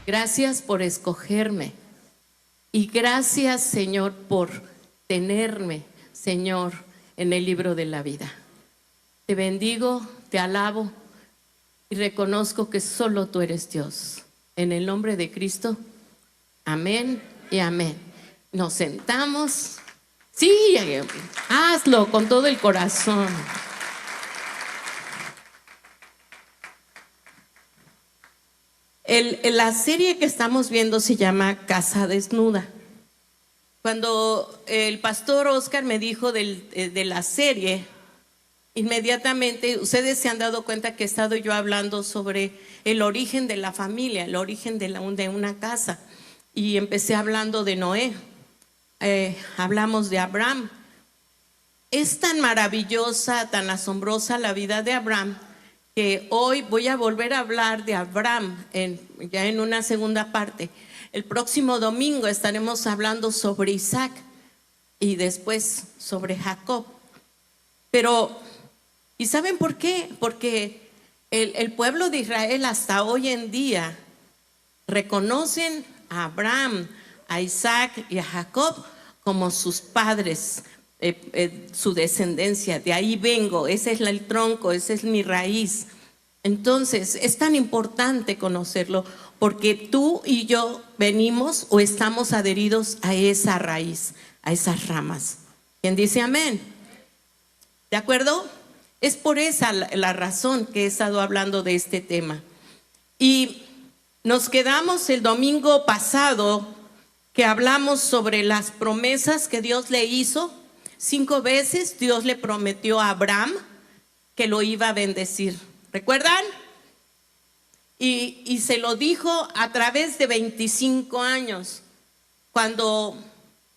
Gracias por escogerme. Y gracias, Señor, por tenerme, Señor, en el libro de la vida. Te bendigo, te alabo y reconozco que solo tú eres Dios. En el nombre de Cristo, amén y amén. Nos sentamos. Sí, hazlo con todo el corazón. La serie que estamos viendo se llama Casa Desnuda. Cuando el pastor Oscar me dijo de la serie, inmediatamente ustedes se han dado cuenta que he estado yo hablando sobre el origen de la familia, el origen de una casa. Y empecé hablando de Noé, hablamos de Abraham. Es tan maravillosa, tan asombrosa la vida de Abraham, que hoy voy a volver a hablar de Abraham ya en una segunda parte. El próximo domingo estaremos hablando sobre Isaac y después sobre Jacob. Pero, ¿y saben por qué? Porque el pueblo de Israel hasta hoy en día reconocen a Abraham, a Isaac y a Jacob como sus padres, su descendencia. De ahí vengo, ese es el tronco, esa es mi raíz. Entonces es tan importante conocerlo porque tú y yo venimos o estamos adheridos a esa raíz, a esas ramas. ¿Quién dice amén? ¿De acuerdo? Es por esa la razón que he estado hablando de este tema. Y nos quedamos el domingo pasado que hablamos sobre las promesas que Dios le hizo. 5 veces Dios le prometió a Abraham que lo iba a bendecir. ¿Recuerdan? Y se lo dijo a través de 25 años, cuando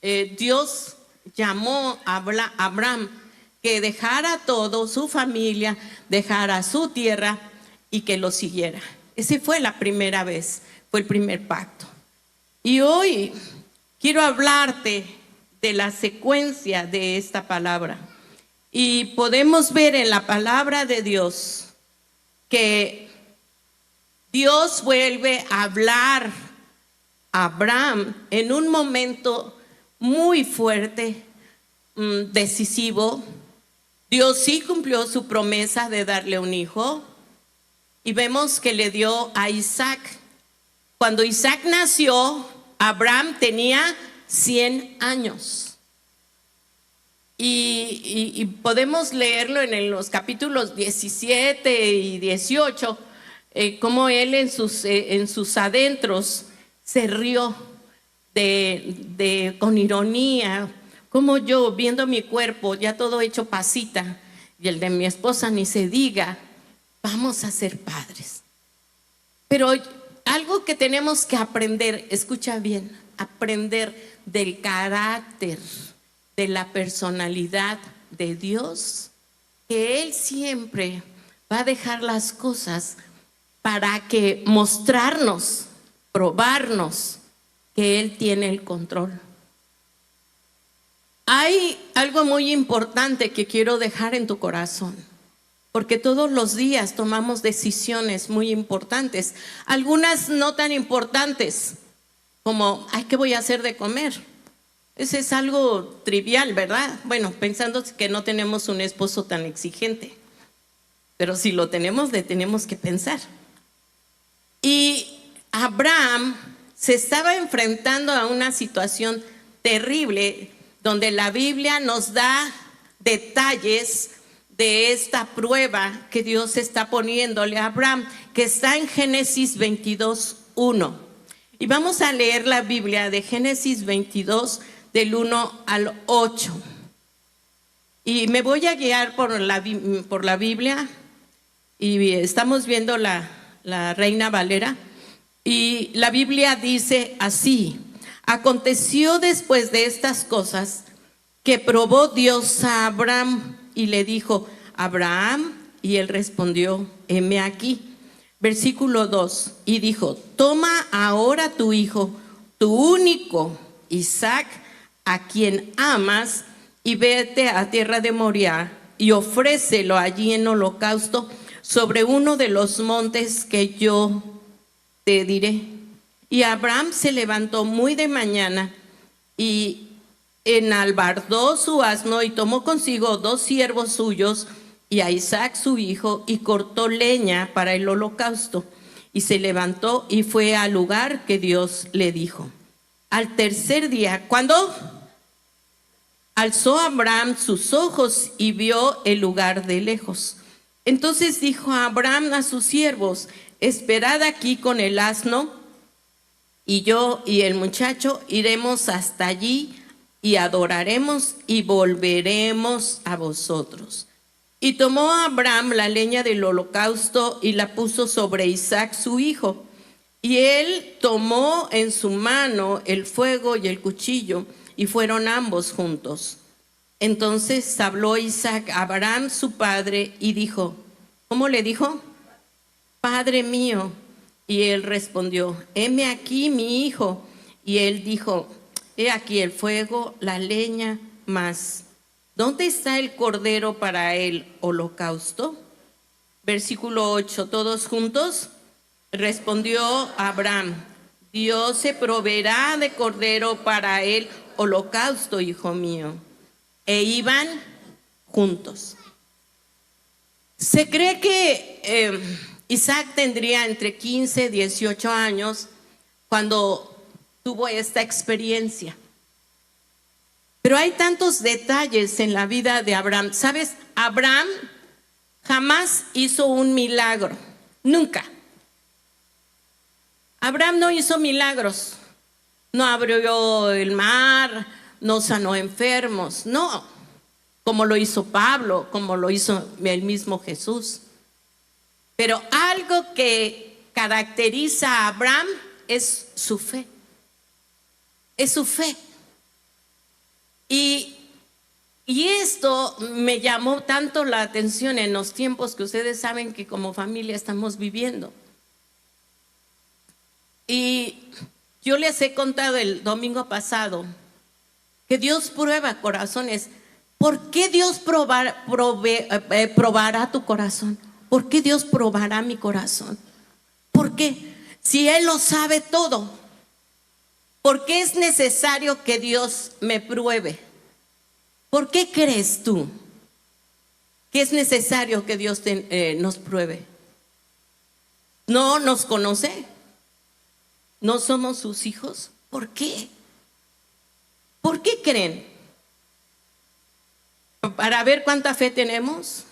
Dios llamó a Abraham que dejara todo, su familia, dejara su tierra y que lo siguiera. Esa fue la primera vez, fue el primer pacto. Y hoy quiero hablarte de la secuencia de esta palabra. Y podemos ver en la palabra de Dios que Dios vuelve a hablar a Abraham en un momento muy fuerte, decisivo. Dios sí cumplió su promesa de darle un hijo y vemos que le dio a Isaac. Cuando Isaac nació, Abraham tenía 100 años. Y podemos leerlo en los capítulos 17 y 18, cómo él en sus adentros se rió con ironía, como yo viendo mi cuerpo ya todo hecho pasita y el de mi esposa ni se diga, vamos a ser padres. Pero algo que tenemos que aprender, escucha bien, aprender del carácter, de la personalidad de Dios, que Él siempre va a dejar las cosas para que mostrarnos, probarnos que Él tiene el control. Hay algo muy importante que quiero dejar en tu corazón, porque todos los días tomamos decisiones muy importantes, algunas no tan importantes como, ¿qué voy a hacer de comer? Ese es algo trivial, ¿verdad? Bueno, pensando que no tenemos un esposo tan exigente, pero si lo tenemos, le tenemos que pensar. Y Abraham se estaba enfrentando a una situación terrible, donde la Biblia nos da detalles de esta prueba que Dios está poniéndole a Abraham, que está en Génesis 22:1. Y vamos a leer la Biblia de Génesis 22, del 1 al 8. Y me voy a guiar por la Biblia, y estamos viendo la Reina Valera. Y la Biblia dice así: aconteció después de estas cosas que probó Dios a Abraham y le dijo: Abraham, y él respondió: heme aquí. Versículo 2, y dijo: toma ahora tu hijo, tu único, Isaac, a quien amas, y vete a tierra de Moriah y ofrécelo allí en holocausto sobre uno de los montes que yo te diré. Y Abraham se levantó muy de mañana y enalbardó su asno y tomó consigo 2 siervos suyos y a Isaac su hijo y cortó leña para el holocausto. Y se levantó y fue al lugar que Dios le dijo. Al tercer día, ¿cuándo? Alzó Abraham sus ojos y vio el lugar de lejos. Entonces dijo Abraham a sus siervos: esperad aquí con el asno, y yo y el muchacho iremos hasta allí y adoraremos y volveremos a vosotros. Y tomó Abraham la leña del holocausto y la puso sobre Isaac su hijo. Y él tomó en su mano el fuego y el cuchillo, y fueron ambos juntos. Entonces habló Isaac a Abraham su padre y dijo, ¿cómo le dijo? Padre mío. Y él respondió, heme aquí mi hijo. Y él dijo, he aquí el fuego, la leña, mas ¿dónde está el cordero para el holocausto? Versículo 8, todos juntos. Respondió Abraham, Dios se proveerá de cordero para el holocausto, hijo mío. E iban juntos. Se cree que Isaac tendría entre 15 y 18 años cuando tuvo esta experiencia. Pero hay tantos detalles en la vida de Abraham. ¿Sabes? Abraham jamás hizo un milagro. Nunca. Abraham no hizo milagros. No abrió el mar, no sanó enfermos. No. Como lo hizo Pablo, como lo hizo el mismo Jesús. Pero algo que caracteriza a Abraham es su fe. Es su fe. Y esto me llamó tanto la atención en los tiempos que ustedes saben que como familia estamos viviendo. Y yo les he contado el domingo pasado que Dios prueba corazones. ¿Por qué Dios probará tu corazón? ¿Por qué Dios probará mi corazón? ¿Por qué? Si Él lo sabe todo. ¿Por qué es necesario que Dios me pruebe? ¿Por qué crees tú que es necesario que Dios nos pruebe? ¿No nos conoce? ¿No somos sus hijos? ¿Por qué? ¿Por qué creen? ¿Para ver cuánta fe tenemos?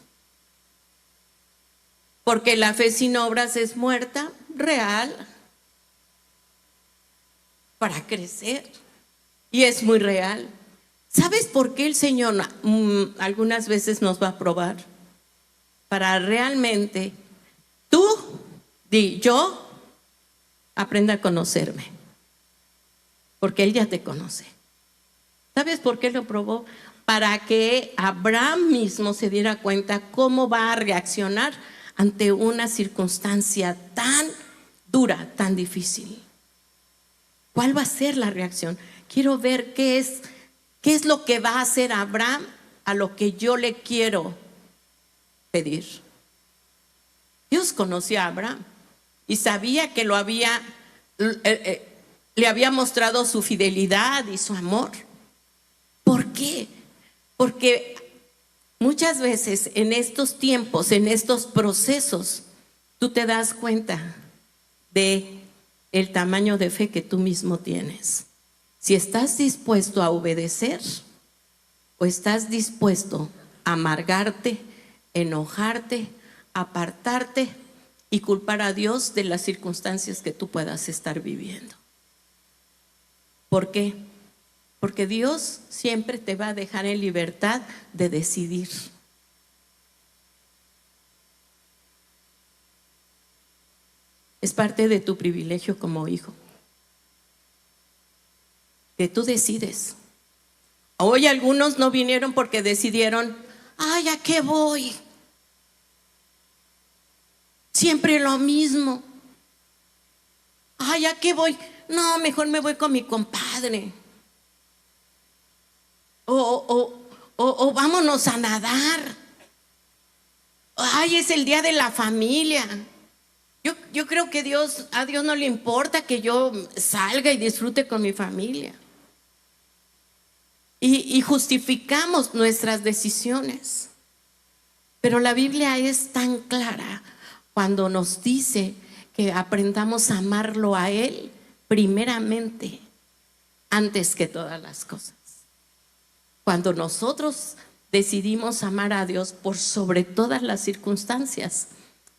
Porque la fe sin obras es muerta, real. Para crecer. Y es muy real. ¿Sabes por qué el Señor algunas veces nos va a probar? Para realmente tú, yo, aprenda a conocerme. Porque Él ya te conoce. ¿Sabes por qué lo probó? Para que Abraham mismo se diera cuenta cómo va a reaccionar ante una circunstancia tan dura, tan difícil. ¿Cuál va a ser la reacción? Quiero ver qué es lo que va a hacer Abraham a lo que yo le quiero pedir. Dios conocía a Abraham y sabía que le había mostrado su fidelidad y su amor. ¿Por qué? Porque muchas veces en estos tiempos, en estos procesos, tú te das cuenta de el tamaño de fe que tú mismo tienes. Si estás dispuesto a obedecer o estás dispuesto a amargarte, enojarte, apartarte y culpar a Dios de las circunstancias que tú puedas estar viviendo. ¿Por qué? Porque Dios siempre te va a dejar en libertad de decidir. Es parte de tu privilegio como hijo. Que tú decides. Hoy algunos no vinieron porque decidieron, ay, ¿a qué voy? Siempre lo mismo. Ay, ¿a qué voy? No, mejor me voy con mi compadre. O vámonos a nadar. Ay, es el día de la familia. Yo creo que a Dios no le importa que yo salga y disfrute con mi familia. Y justificamos nuestras decisiones. Pero la Biblia es tan clara cuando nos dice que aprendamos a amarlo a Él primeramente, antes que todas las cosas. Cuando nosotros decidimos amar a Dios por sobre todas las circunstancias,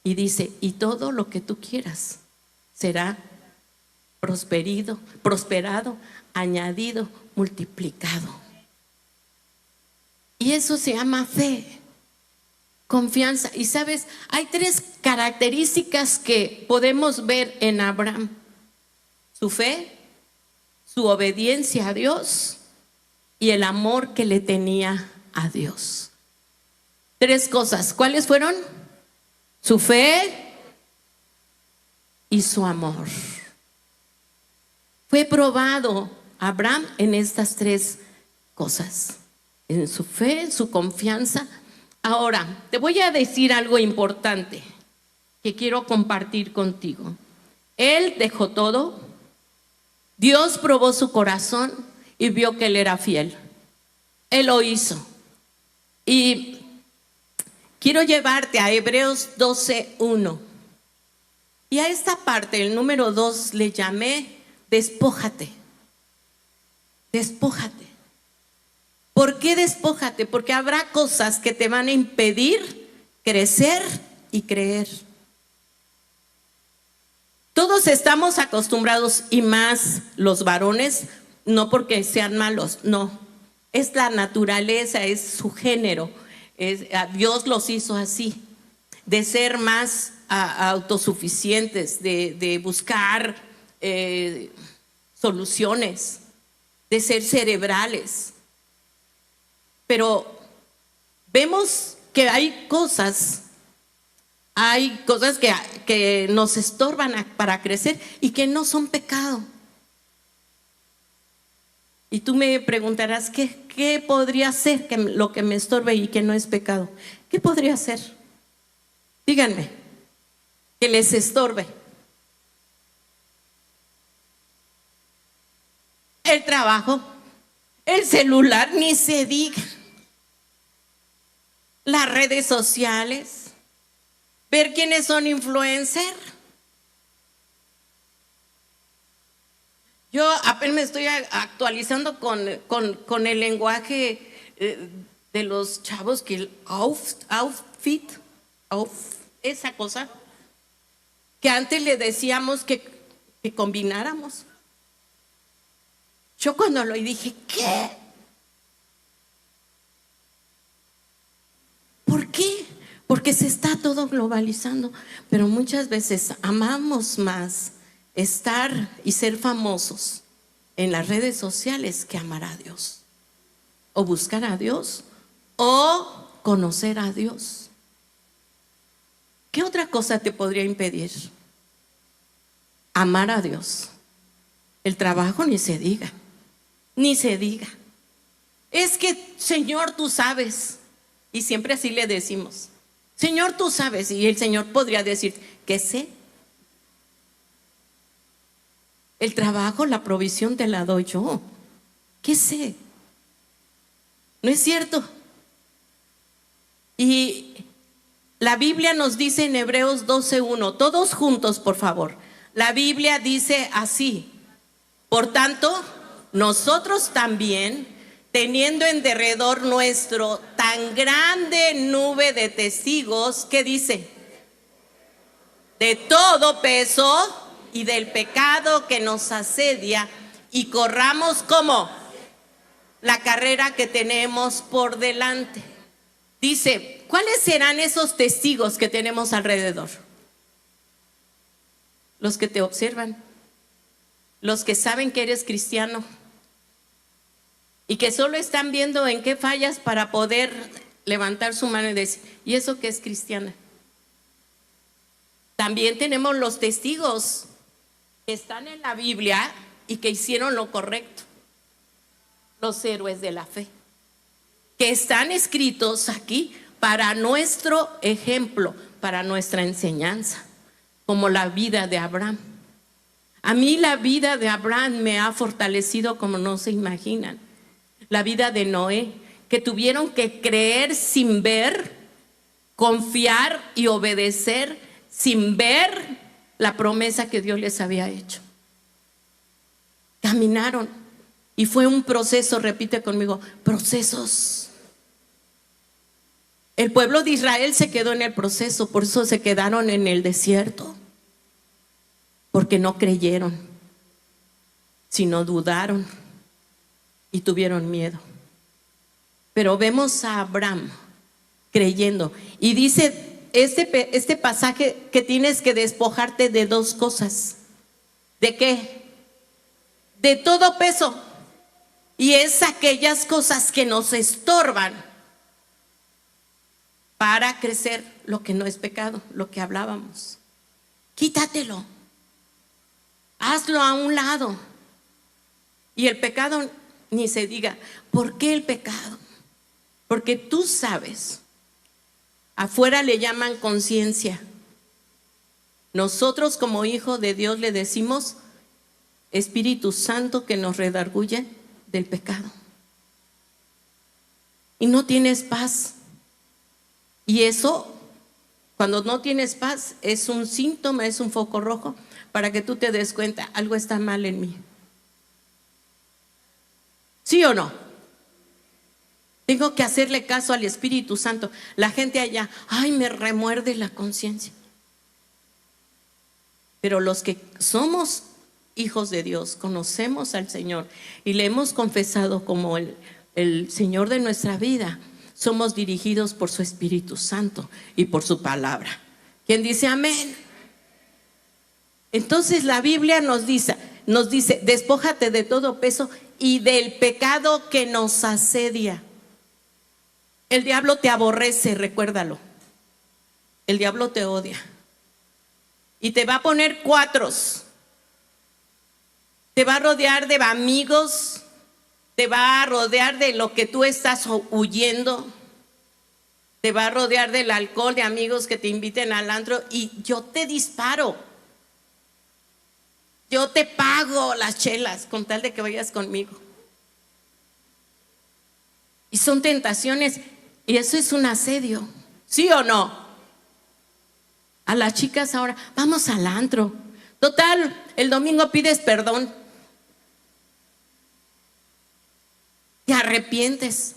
y dice, y todo lo que tú quieras será prosperado, añadido, multiplicado. Y eso se llama fe, confianza. Y sabes, hay 3 características que podemos ver en Abraham: su fe, su obediencia a Dios y el amor que le tenía a Dios. 3 cosas. ¿Cuáles fueron? Su fe y su amor. Fue probado Abraham en estas 3 cosas: en su fe, en su confianza. Ahora, te voy a decir algo importante que quiero compartir contigo. Él dejó todo. Dios probó su corazón y vio que él era fiel. Él lo hizo. Y quiero llevarte a Hebreos 12:1. Y a esta parte, el número 2, le llamé despójate. Despójate. ¿Por qué despójate? Porque habrá cosas que te van a impedir crecer y creer. Todos estamos acostumbrados, y más los varones, no porque sean malos, no. Es la naturaleza, es su género. Dios los hizo así, de ser más autosuficientes, de buscar soluciones, de ser cerebrales. Pero vemos que hay cosas que nos estorban para crecer y que no son pecado. Y tú me preguntarás, ¿qué podría ser lo que me estorbe y que no es pecado? ¿Qué podría ser? Díganme, que les estorbe. El trabajo, el celular, ni se diga. Las redes sociales, ver quiénes son influencers. Yo apenas me estoy actualizando con el lenguaje de los chavos, que el outfit, esa cosa, que antes le decíamos que combináramos. Yo cuando lo oí dije, ¿qué? ¿Por qué? Porque se está todo globalizando, pero muchas veces amamos más estar y ser famosos en las redes sociales que amar a Dios, o buscar a Dios, o conocer a Dios. ¿Qué otra cosa te podría impedir? Amar a Dios. El trabajo ni se diga, ni se diga. Es que, Señor, tú sabes. Y siempre así le decimos, Señor, tú sabes. Y el Señor podría decir, ¿qué sé? El trabajo, la provisión te la doy yo. ¿Qué sé? ¿No es cierto? Y la Biblia nos dice en Hebreos 12:1, todos juntos, por favor. La Biblia dice así: por tanto, nosotros también, teniendo en derredor nuestro tan grande nube de testigos, ¿qué dice? De todo peso y del pecado que nos asedia, y corramos como la carrera que tenemos por delante. Dice, ¿cuáles serán esos testigos que tenemos alrededor? Los que te observan, los que saben que eres cristiano y que solo están viendo en qué fallas para poder levantar su mano y decir, ¿y eso qué es cristiana? También tenemos los testigos que están en la Biblia y que hicieron lo correcto, los héroes de la fe, que están escritos aquí para nuestro ejemplo, para nuestra enseñanza. como la vida de Abraham. A mí la vida de Abraham me ha fortalecido como no se imaginan. La vida de Noé, que tuvieron que creer sin ver, confiar y obedecer sin ver la promesa que Dios les había hecho. Caminaron y fue un proceso, repite conmigo, procesos. El pueblo de Israel se quedó en el proceso, por eso se quedaron en el desierto, porque no creyeron, sino dudaron y tuvieron miedo. Pero vemos a Abraham creyendo, y dice este pasaje que tienes que despojarte de dos cosas. ¿De qué? De todo peso, y es aquellas cosas que nos estorban para crecer, lo que no es pecado, lo que hablábamos. Quítatelo, hazlo a un lado. Y el pecado, ni se diga. ¿Por qué el pecado? Porque tú sabes, afuera le llaman conciencia. Nosotros como hijos de Dios le decimos Espíritu Santo que nos redarguye del pecado. Y no tienes paz. Y eso, cuando no tienes paz, es un síntoma, es un foco rojo para que tú te des cuenta, algo está mal en mí. ¿Sí o no? Tengo que hacerle caso al Espíritu Santo. La gente allá, ay, me remuerde la conciencia. Pero los que somos hijos de Dios, conocemos al Señor y le hemos confesado como el Señor de nuestra vida, somos dirigidos por su Espíritu Santo y por su palabra. ¿Quién dice amén? Entonces la Biblia nos dice, despójate de todo peso y del pecado que nos asedia. El diablo te aborrece, recuérdalo. El diablo te odia. Y te va a poner cuatros. Te va a rodear de amigos, te va a rodear de lo que tú estás huyendo, te va a rodear del alcohol, de amigos que te inviten al antro, y yo te disparo. Yo te pago las chelas con tal de que vayas conmigo. Y son tentaciones, y eso es un asedio, ¿sí o no? A las chicas ahora, vamos al antro. Total, el domingo pides perdón. Te arrepientes.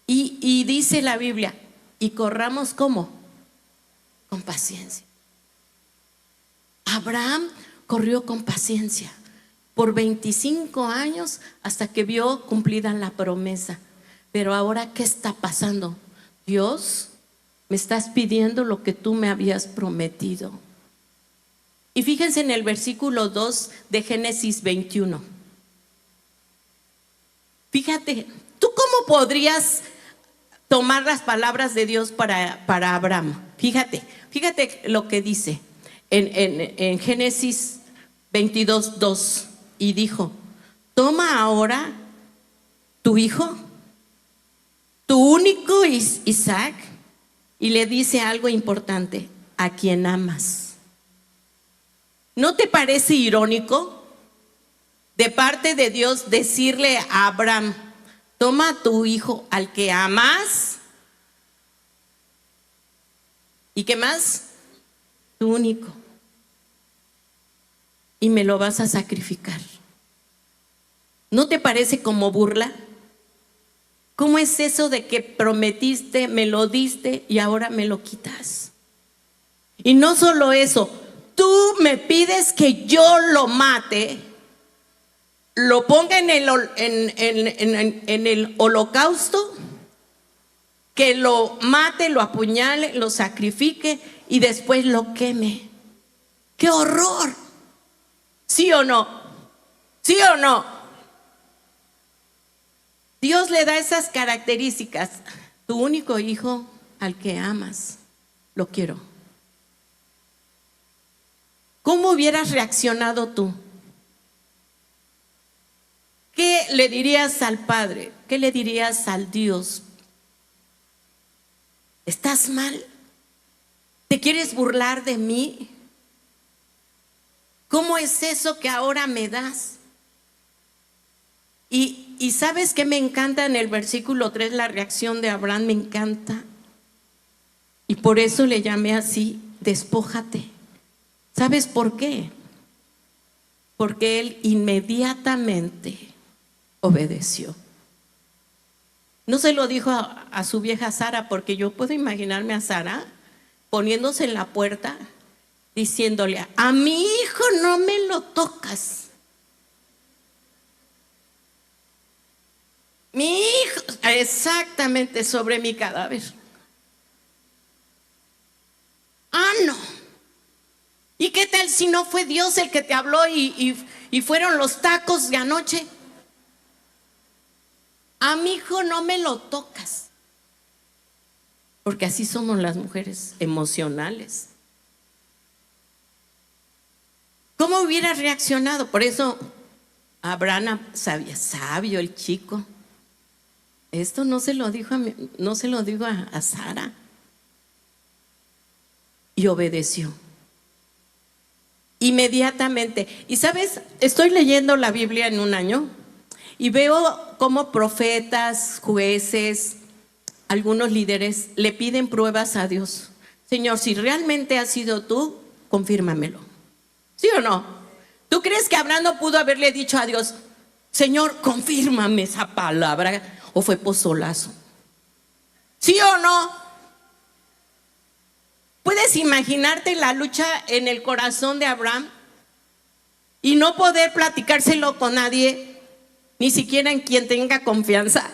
Y dice la Biblia, y corramos ¿cómo? Con paciencia. Abraham corrió con paciencia por 25 años hasta que vio cumplida la promesa. Pero ahora, ¿qué está pasando? Dios, me estás pidiendo lo que tú me habías prometido. Y fíjense en el versículo 2 de Génesis 21. Fíjate, ¿tú cómo podrías tomar las palabras de Dios para Abraham? Fíjate lo que dice en Génesis 22, 2. Y dijo, toma ahora tu hijo, tu único Isaac, y le dice algo importante, a quien amas. ¿No te parece irónico de parte de Dios decirle a Abraham, toma a tu hijo al que amas? ¿Y qué más? Tu único. Y me lo vas a sacrificar. ¿No te parece como burla? ¿Cómo es eso de que prometiste, me lo diste y ahora me lo quitas? Y no solo eso, tú me pides que yo lo mate, lo ponga en el holocausto, que lo mate, lo apuñale, lo sacrifique y después lo queme. ¡Qué horror! ¿Sí o no? ¿Sí o no? Dios le da esas características. Tu único hijo al que amas, lo quiero. ¿Cómo hubieras reaccionado tú? ¿Qué le dirías al Padre? ¿Qué le dirías al Dios? ¿Estás mal? ¿Te quieres burlar de mí? ¿Cómo es eso que ahora me das? Y ¿sabes qué me encanta en el versículo 3? La reacción de Abraham me encanta. Y por eso le llamé así, despójate. ¿Sabes por qué? Porque él inmediatamente obedeció. No se lo dijo a su vieja Sara, porque yo puedo imaginarme a Sara poniéndose en la puerta diciéndole: a mi hijo no me lo tocas. Mi hijo, exactamente, sobre mi cadáver. Ah, no. ¿Y qué tal si no fue Dios el que te habló y fueron los tacos de anoche? A mi hijo no me lo tocas. Porque así somos las mujeres, emocionales. ¿Cómo hubiera reaccionado? Por eso Abraham, sabio el chico. Esto no se lo dijo no se lo digo a Sara. Y obedeció inmediatamente. Y sabes, estoy leyendo la Biblia en un año y veo cómo profetas, jueces, algunos líderes le piden pruebas a Dios. Señor, si realmente has sido tú, confírmamelo. ¿Sí o no? ¿Tú crees que Abraham no pudo haberle dicho a Dios: Señor, confírmame esa palabra? ¿O fue pozolazo? ¿Sí o no? ¿Puedes imaginarte la lucha en el corazón de Abraham y no poder platicárselo con nadie, ni siquiera en quien tenga confianza?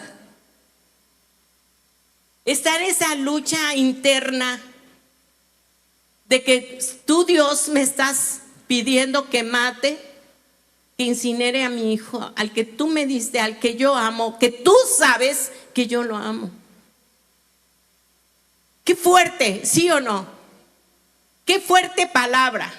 Estar en esa lucha interna de que tú, Dios, me estás pidiendo que mate, que incinere a mi hijo, al que tú me diste, al que yo amo, que tú sabes que yo lo amo. Qué fuerte, ¿sí o no? Qué fuerte palabra.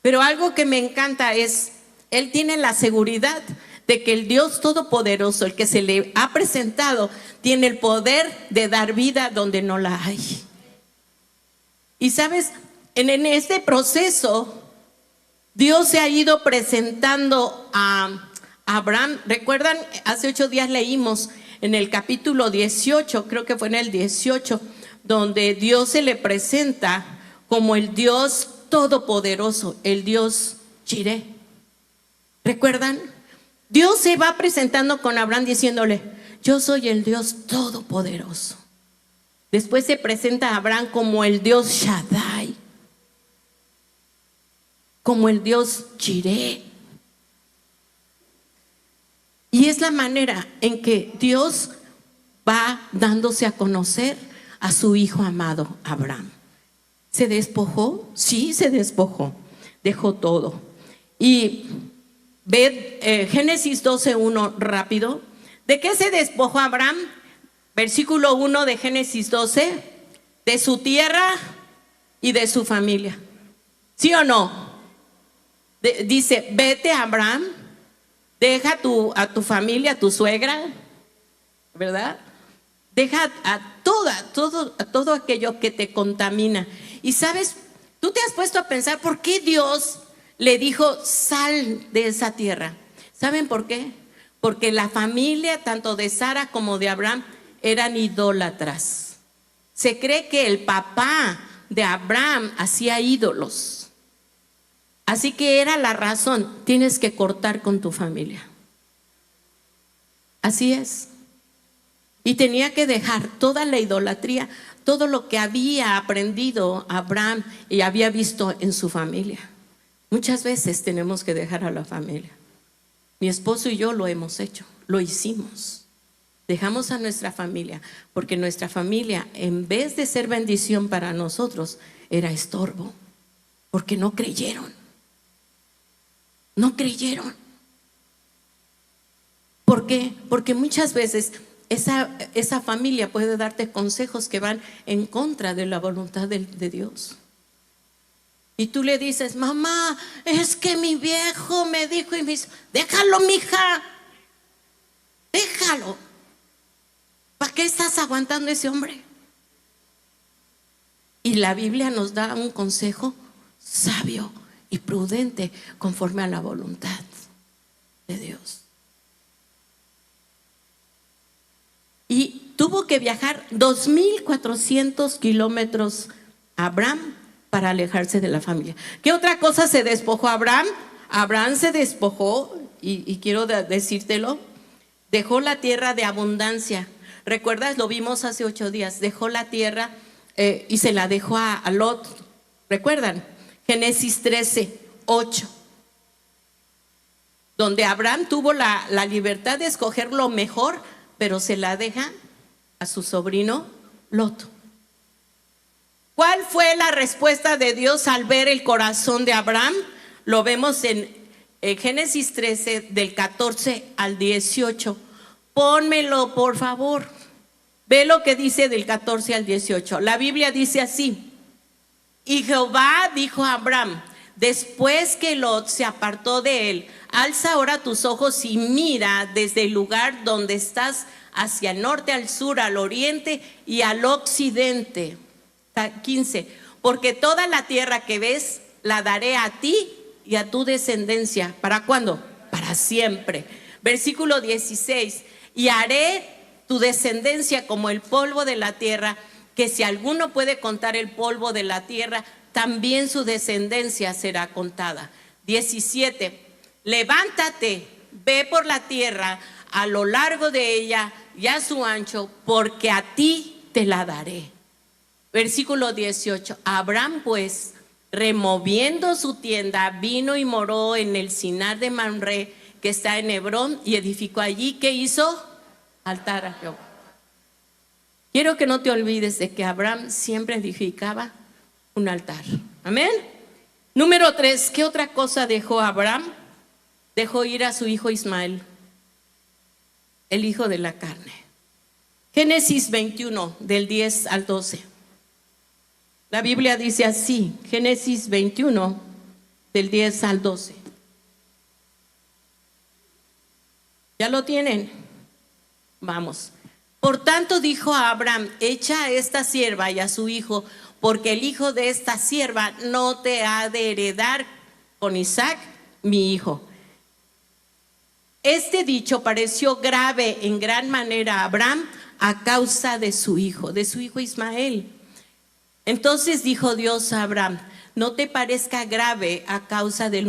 Pero algo que me encanta es, él tiene la seguridad de que el Dios Todopoderoso, el que se le ha presentado, tiene el poder de dar vida donde no la hay. Y sabes, en este proceso, Dios se ha ido presentando a Abraham. ¿Recuerdan? Hace 8 días leímos en el capítulo 18, creo que fue en el 18, donde Dios se le presenta como el Dios Todopoderoso, el Dios Jireh. ¿Recuerdan? Dios se va presentando con Abraham diciéndole: yo soy el Dios Todopoderoso. Después se presenta a Abraham como el Dios Shaddai, como el Dios Jireh. Y es la manera en que Dios va dándose a conocer a su hijo amado Abraham. ¿Se despojó? Sí, se despojó. Dejó todo. Y ve Génesis 12:1 rápido. ¿De qué se despojó Abraham? Versículo 1 de Génesis 12. De su tierra y de su familia. ¿Sí o no? Dice: vete, Abraham, deja a tu familia, a tu suegra, ¿verdad? Deja a todo aquello que te contamina. Y sabes, tú te has puesto a pensar por qué Dios le dijo: sal de esa tierra. ¿Saben por qué? Porque la familia, tanto de Sara como de Abraham, eran idólatras. Se cree que el papá de Abraham hacía ídolos. Así que era la razón: tienes que cortar con tu familia. Así es. Y tenía que dejar toda la idolatría, todo lo que había aprendido Abraham y había visto en su familia. Muchas veces tenemos que dejar a la familia. Mi esposo y yo lo hemos hecho, lo hicimos. Dejamos a nuestra familia, porque nuestra familia, en vez de ser bendición para nosotros, era estorbo, porque no creyeron. No creyeron. ¿Por qué? Porque muchas veces esa familia puede darte consejos que van en contra de la voluntad de Dios. Y tú le dices: mamá, es que mi viejo me dijo, y me dice: déjalo, mija, déjalo. ¿Para qué estás aguantando ese hombre? Y la Biblia nos da un consejo sabio y prudente conforme a la voluntad de Dios. Y tuvo que viajar 2,400 kilómetros Abraham para alejarse de la familia. ¿Qué otra cosa se despojó Abraham? Abraham se despojó, y quiero decírtelo, dejó la tierra de abundancia. ¿Recuerdas? Lo vimos hace 8 días. Dejó la tierra y se la dejó a Lot. ¿Recuerdan? Génesis 13:8. Donde Abraham tuvo la libertad de escoger lo mejor, pero se la deja a su sobrino Lot. ¿Cuál fue la respuesta de Dios al ver el corazón de Abraham? Lo vemos en Génesis 13, del 14 al 18. Pónmelo, por favor. Ve lo que dice del 14 al 18. La Biblia dice así: y Jehová dijo a Abraham, después que Lot se apartó de él, alza ahora tus ojos y mira desde el lugar donde estás hacia el norte, al sur, al oriente y al occidente. 15. Porque toda la tierra que ves la daré a ti y a tu descendencia. ¿Para cuándo? Para siempre. Versículo 16. Y haré tu descendencia como el polvo de la tierra, que si alguno puede contar el polvo de la tierra, también su descendencia será contada. 17. Levántate, ve por la tierra a lo largo de ella y a su ancho, porque a ti te la daré. Versículo 18. Abraham pues, removiendo su tienda, vino y moró en el Sinar de Mamre, que está en Hebrón, y edificó allí. ¿Qué hizo? Altar a Jehová. Quiero que no te olvides de que Abraham siempre edificaba un altar. Amén. Número 3. ¿Qué otra cosa dejó Abraham? Dejó ir a su hijo Ismael, el hijo de la carne. Génesis 21, del 10 al 12. La Biblia dice así, Génesis 21, del 10 al 12. ¿Ya lo tienen? Vamos. Por tanto dijo a Abraham, echa a esta sierva y a su hijo, porque el hijo de esta sierva no te ha de heredar con Isaac, mi hijo. Este dicho pareció grave en gran manera a Abraham a causa de su hijo Ismael. Entonces dijo Dios a Abraham, no te parezca grave a causa del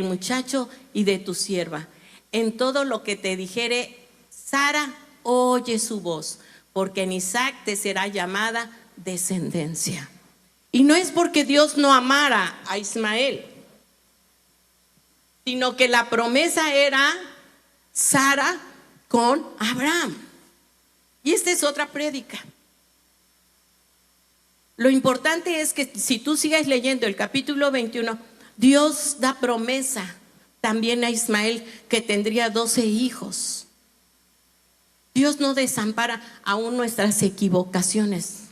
muchacho y de tu sierva. En todo lo que te dijere Sara, oye su voz, porque en Isaac te será llamada descendencia. Y no es porque Dios no amara a Ismael, sino que la promesa era Sara con Abraham. Y esta es otra prédica. Lo importante es que si tú sigas leyendo el capítulo 21, Dios da promesa también a Ismael que tendría 12 hijos. Dios no desampara aún nuestras equivocaciones.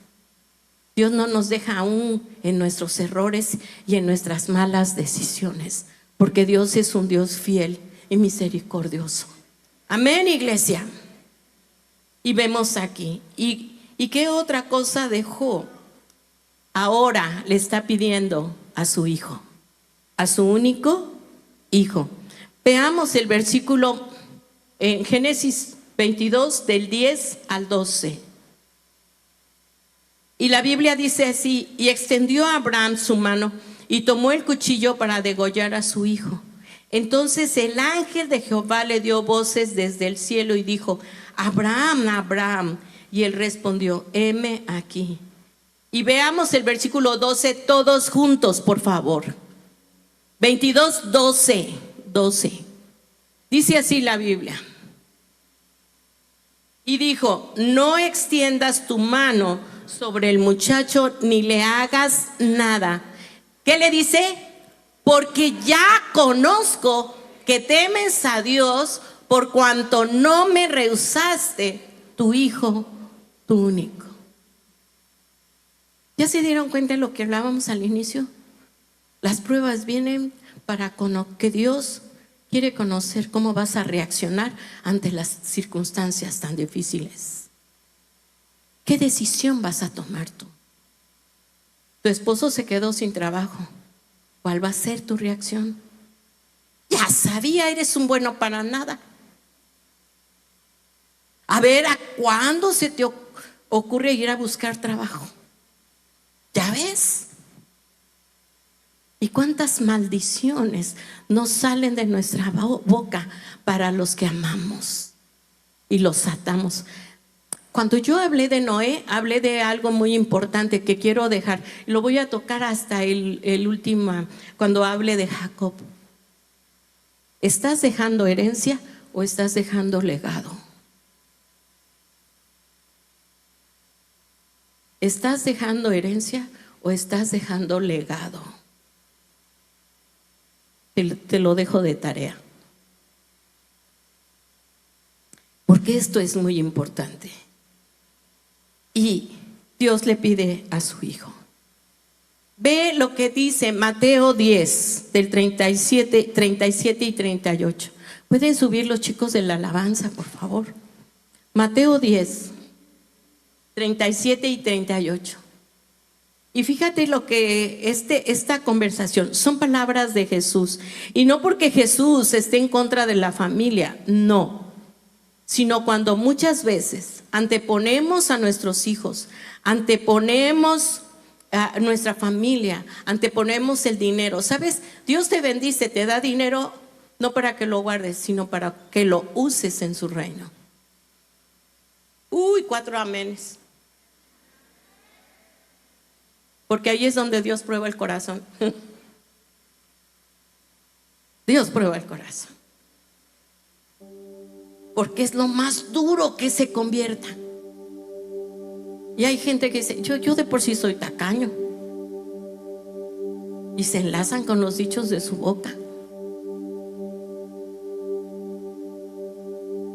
Dios no nos deja aún en nuestros errores y en nuestras malas decisiones, porque Dios es un Dios fiel y misericordioso. Amén, iglesia. Y vemos aquí. ¿Y qué otra cosa dejó? Ahora le está pidiendo a su hijo, a su único hijo. Veamos el versículo en Génesis 22 del 10 al 12. Y la Biblia dice así: y extendió a Abraham su mano y tomó el cuchillo para degollar a su hijo. Entonces el ángel de Jehová le dio voces desde el cielo y dijo: Abraham, Abraham. Y él respondió: heme aquí. Y veamos el versículo 12 todos juntos, por favor. 22, 12. Dice así la Biblia. Y dijo: no extiendas tu mano sobre el muchacho ni le hagas nada. ¿Qué le dice? Porque ya conozco que temes a Dios, por cuanto no me rehusaste tu hijo, tu único. ¿Ya se dieron cuenta de lo que hablábamos al inicio? Las pruebas vienen para que Dios quiere conocer cómo vas a reaccionar ante las circunstancias tan difíciles. ¿Qué decisión vas a tomar tú? Tu esposo se quedó sin trabajo. ¿Cuál va a ser tu reacción? Ya sabía, eres un bueno para nada. A ver, ¿a cuándo se te ocurre ir a buscar trabajo? ¿Ya ves? ¿Y cuántas maldiciones nos salen de nuestra boca para los que amamos y los atamos? Cuando yo hablé de Noé, hablé de algo muy importante que quiero dejar. Lo voy a tocar hasta el último, cuando hable de Jacob. ¿Estás dejando herencia o estás dejando legado? ¿Estás dejando herencia o estás dejando legado? Te lo dejo de tarea. Porque esto es muy importante. Y Dios le pide a su hijo. Ve lo que dice Mateo 10, del 37 y 38. ¿Pueden subir los chicos de la alabanza, por favor? Mateo 10, 37 y 38. Y fíjate lo que esta conversación son palabras de Jesús. Y no porque Jesús esté en contra de la familia, no. Sino cuando muchas veces anteponemos a nuestros hijos, anteponemos a nuestra familia, anteponemos el dinero. ¿Sabes? Dios te bendice, te da dinero no para que lo guardes, sino para que lo uses en su reino. 4 amenes. Porque ahí es donde Dios prueba el corazón. Dios prueba el corazón. Porque es lo más duro que se convierta. Y hay gente que dice, yo de por sí soy tacaño. Y se enlazan con los dichos de su boca.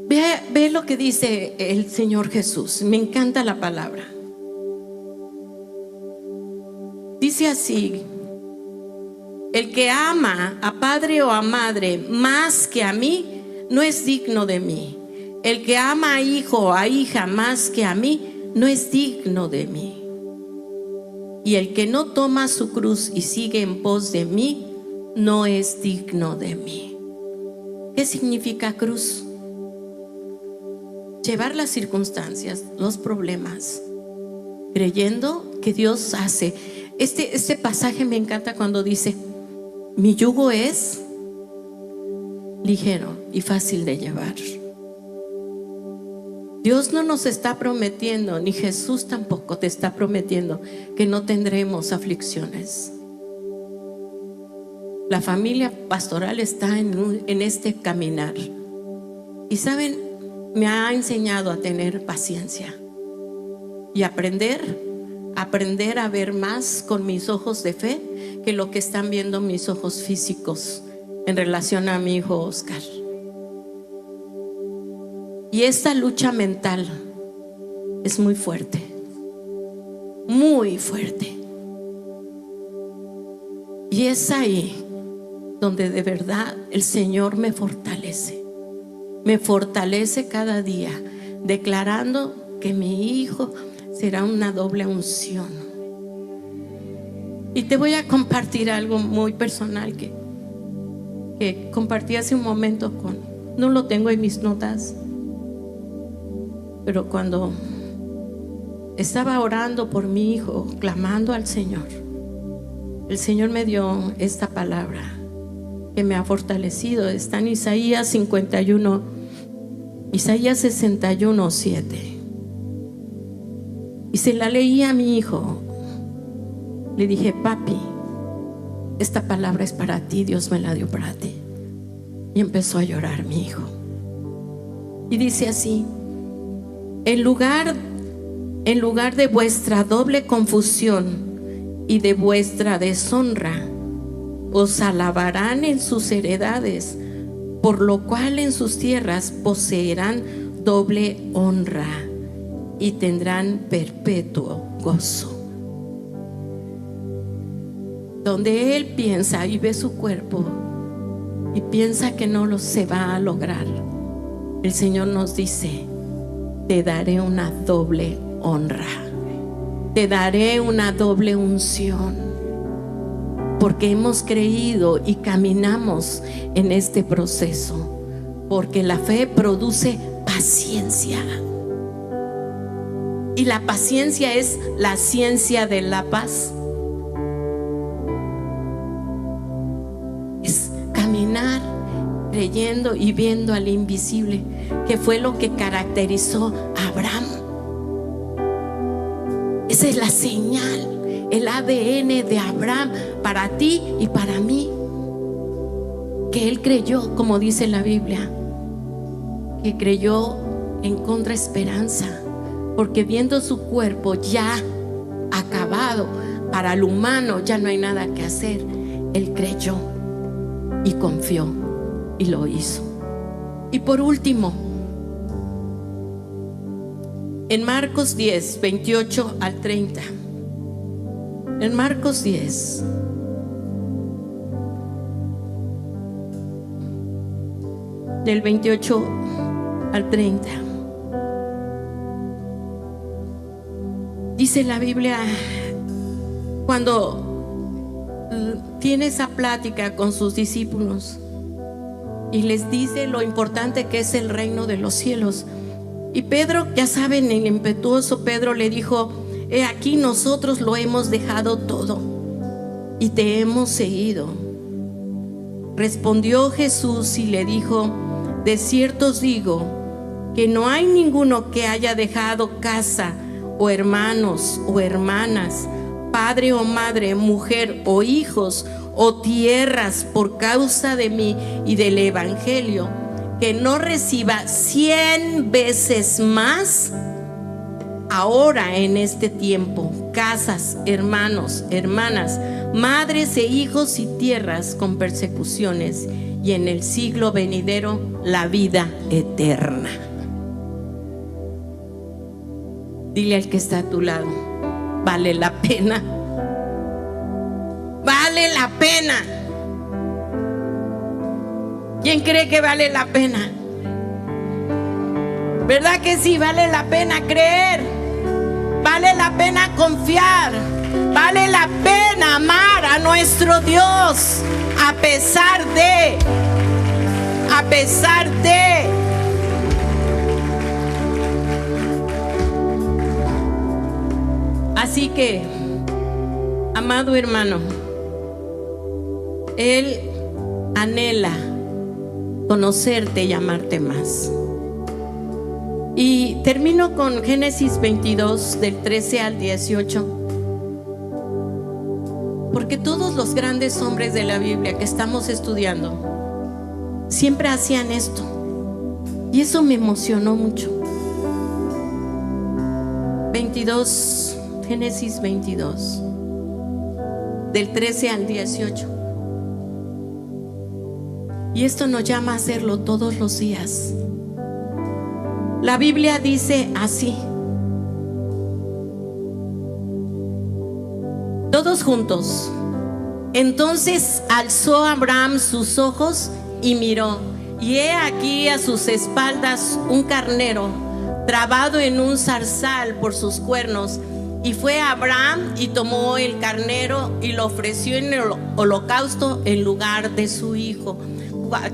Ve lo que dice el Señor Jesús. Me encanta la palabra. Dice así: el que ama a padre o a madre más que a mí, no es digno de mí. El que ama a hijo o a hija más que a mí, no es digno de mí. Y el que no toma su cruz y sigue en pos de mí, no es digno de mí. ¿Qué significa cruz? Llevar las circunstancias, los problemas, creyendo que Dios hace. Este pasaje me encanta cuando dice: mi yugo es ligero y fácil de llevar. Dios no nos está prometiendo, ni Jesús tampoco te está prometiendo, que no tendremos aflicciones. La familia pastoral está en este caminar. Y saben, me ha enseñado a tener paciencia y aprender a ver más con mis ojos de fe que lo que están viendo mis ojos físicos en relación a mi hijo Oscar. Y esta lucha mental es muy fuerte, muy fuerte. Y es ahí donde de verdad el Señor me fortalece cada día, declarando que mi hijo será una doble unción. Y te voy a compartir algo muy personal que compartí hace un momento no lo tengo en mis notas, pero cuando estaba orando por mi hijo, clamando al Señor, el Señor me dio esta palabra que me ha fortalecido. Está en Isaías 61:7. Y se la leí a mi hijo. Le dije: papi, esta palabra es para ti, Dios me la dio para ti. Y empezó a llorar mi hijo. Y dice así: en lugar de vuestra doble confusión y de vuestra deshonra, os alabarán en sus heredades, por lo cual en sus tierras poseerán doble honra y tendrán perpetuo gozo. Donde él piensa y ve su cuerpo y piensa que no se va a lograr, el Señor nos dice: te daré una doble honra. te daré una doble unción, porque hemos creído y caminamos en este proceso, porque la fe produce paciencia, y la paciencia es la ciencia de la paz. Es caminar creyendo y viendo al invisible, que fue lo que caracterizó a Abraham. Esa es la señal, el ADN de Abraham para ti y para mí, que él creyó, como dice la Biblia, que creyó en contraesperanza, porque viendo su cuerpo ya acabado, para el humano ya no hay nada que hacer, él creyó y confió y lo hizo. Y por último, en Marcos 10, 28 al 30. En Marcos 10, del 28 al 30, dice la Biblia, cuando tiene esa plática con sus discípulos y les dice lo importante que es el reino de los cielos. Y Pedro, ya saben, el impetuoso Pedro le dijo: he aquí, nosotros lo hemos dejado todo y te hemos seguido. Respondió Jesús y le dijo: de cierto os digo que no hay ninguno que haya dejado casa o hermanos o hermanas, padre o madre, mujer o hijos o tierras por causa de mí y del evangelio, que no reciba 100 veces más ahora en este tiempo, casas, hermanos, hermanas, madres e hijos y tierras con persecuciones, y en el siglo venidero la vida eterna. Dile al que está a tu lado: vale la pena. Vale la pena. ¿Quién cree que vale la pena? ¿Verdad que sí? Vale la pena creer, vale la pena confiar, vale la pena amar a nuestro Dios a pesar de. Así que, amado hermano, Él anhela conocerte y amarte más. Y termino con Génesis 22, del 13 al 18, porque todos los grandes hombres de la Biblia que estamos estudiando siempre hacían esto, y eso me emocionó mucho. 22, Génesis 22, del 13 al 18. Y esto nos llama a hacerlo todos los días. La Biblia dice así, todos juntos: entonces alzó Abraham sus ojos y miró, y he aquí a sus espaldas un carnero trabado en un zarzal por sus cuernos. Y fue Abraham y tomó el carnero y lo ofreció en el holocausto en lugar de su hijo.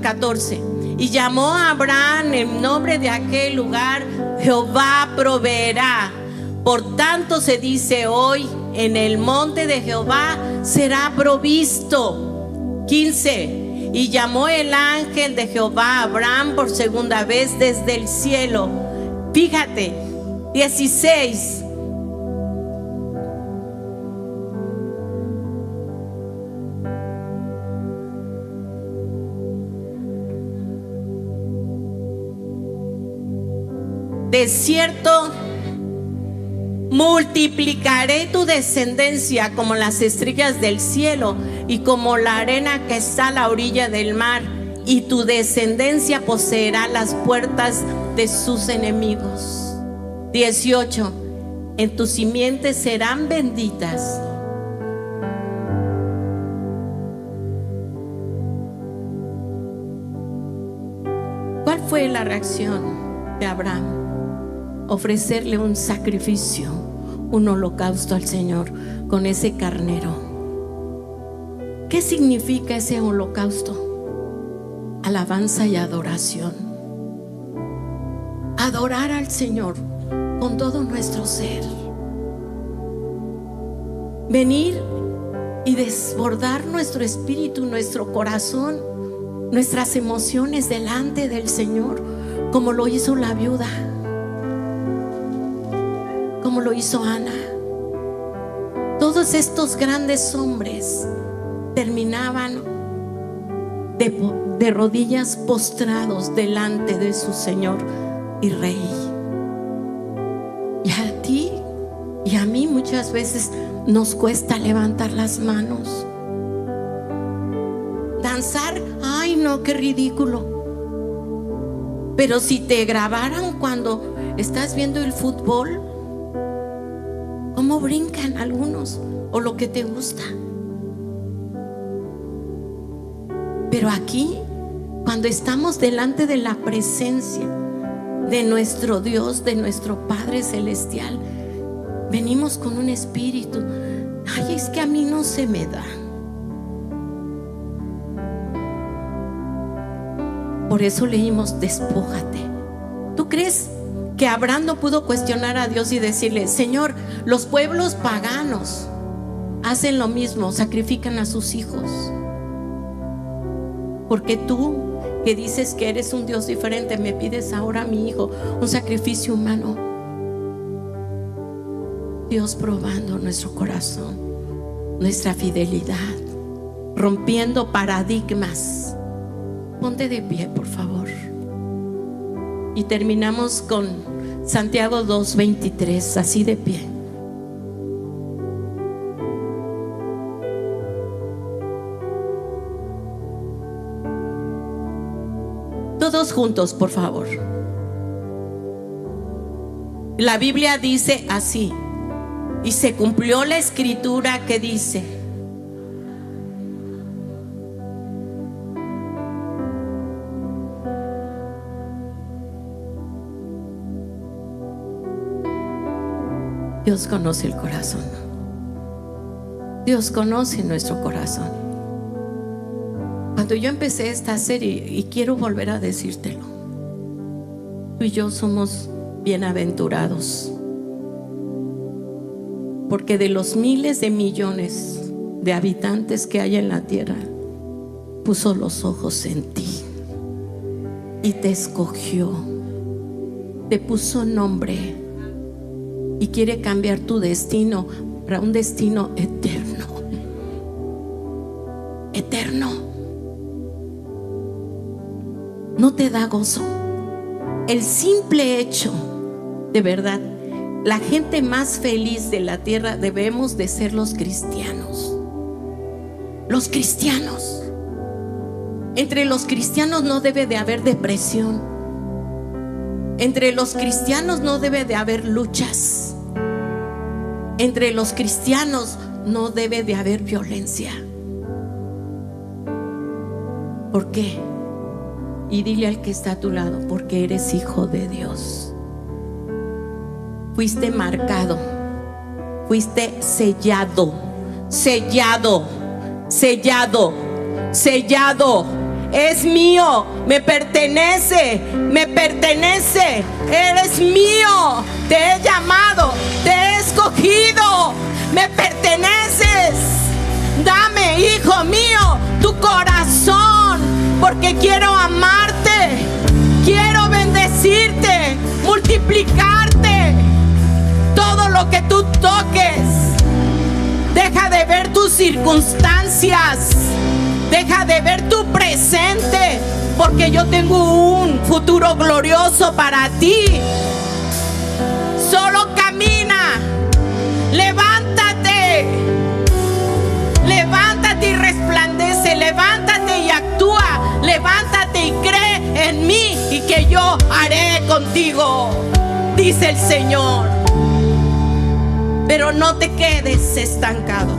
14. Y llamó a Abraham el nombre de aquel lugar: Jehová proveerá. Por tanto se dice hoy: en el monte de Jehová será provisto. 15. Y llamó el ángel de Jehová a Abraham por segunda vez desde el cielo. Fíjate. 16. De cierto, multiplicaré tu descendencia como las estrellas del cielo y como la arena que está a la orilla del mar, y tu descendencia poseerá las puertas de sus enemigos. 18. En tus simientes serán benditas. ¿Cuál fue la reacción de Abraham? Ofrecerle un sacrificio, un holocausto al Señor con ese carnero. ¿Qué significa ese holocausto? Alabanza y adoración. Adorar al Señor con todo nuestro ser. Venir y desbordar nuestro espíritu, nuestro corazón, nuestras emociones delante del Señor, como lo hizo la viuda, como lo hizo Ana. Todos estos grandes hombres terminaban de rodillas postrados delante de su Señor y Rey. Y a ti y a mí muchas veces nos cuesta levantar las manos. Danzar, ay no, qué ridículo. Pero si te grabaran cuando estás viendo el fútbol, cómo brincan algunos, o lo que te gusta. Pero aquí, cuando estamos delante de la presencia de nuestro Dios, de nuestro Padre Celestial, venimos con un espíritu. Ay, es que a mí no se me da. Por eso leímos: despójate. ¿Tú crees que Abraham no pudo cuestionar a Dios y decirle: Señor, los pueblos paganos hacen lo mismo, sacrifican a sus hijos? Porque tú, que dices que eres un Dios diferente, me pides ahora a mi hijo un sacrificio humano. Dios probando nuestro corazón, nuestra fidelidad, rompiendo paradigmas. Ponte de pie, por favor. Y terminamos con Santiago 2:23, así de pie. Todos juntos, por favor. La Biblia dice así: y se cumplió la escritura que dice: Dios conoce el corazón. Dios conoce nuestro corazón. Cuando yo empecé esta serie, y quiero volver a decírtelo, tú y yo somos bienaventurados, porque de los miles de millones de habitantes que hay en la tierra, puso los ojos en ti y te escogió, te puso nombre y quiere cambiar tu destino para un destino eterno. Eterno. ¿No te da gozo? El simple hecho, de verdad, la gente más feliz de la tierra debemos de ser los cristianos. Los cristianos. Entre los cristianos no debe de haber depresión. Entre los cristianos no debe de haber luchas. Entre los cristianos no debe de haber violencia. ¿Por qué? Y dile al que está a tu lado: porque eres hijo de Dios. Fuiste marcado, fuiste sellado, sellado, sellado, sellado. Es mío, me pertenece, me pertenece. Eres mío, te he llamado, te he escogido, me perteneces. Dame, hijo mío, tu corazón, porque quiero amarte, quiero bendecirte, multiplicarte. Todo lo que tú toques, deja de ver tus circunstancias, deja de ver tu presente, porque yo tengo un futuro glorioso para ti. Solo camina, levántate, levántate y resplandece, levántate y actúa, levántate y cree en mí y que yo haré contigo, dice el Señor. Pero no te quedes estancado.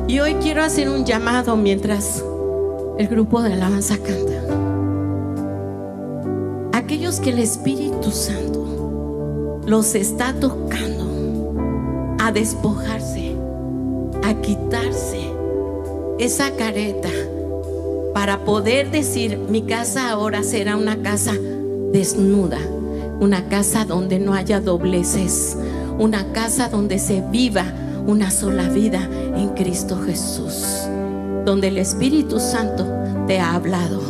Y hoy quiero hacer un llamado mientras el grupo de alabanza canta. Aquellos que el Espíritu Santo los está tocando a despojarse, a quitarse esa careta, para poder decir: mi casa ahora será una casa desnuda, una casa donde no haya dobleces, una casa donde se viva una sola vida en Cristo Jesús, donde el Espíritu Santo te ha hablado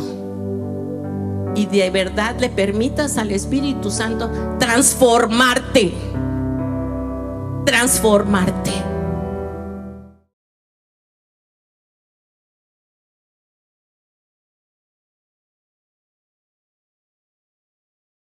y de verdad le permitas al Espíritu Santo transformarte.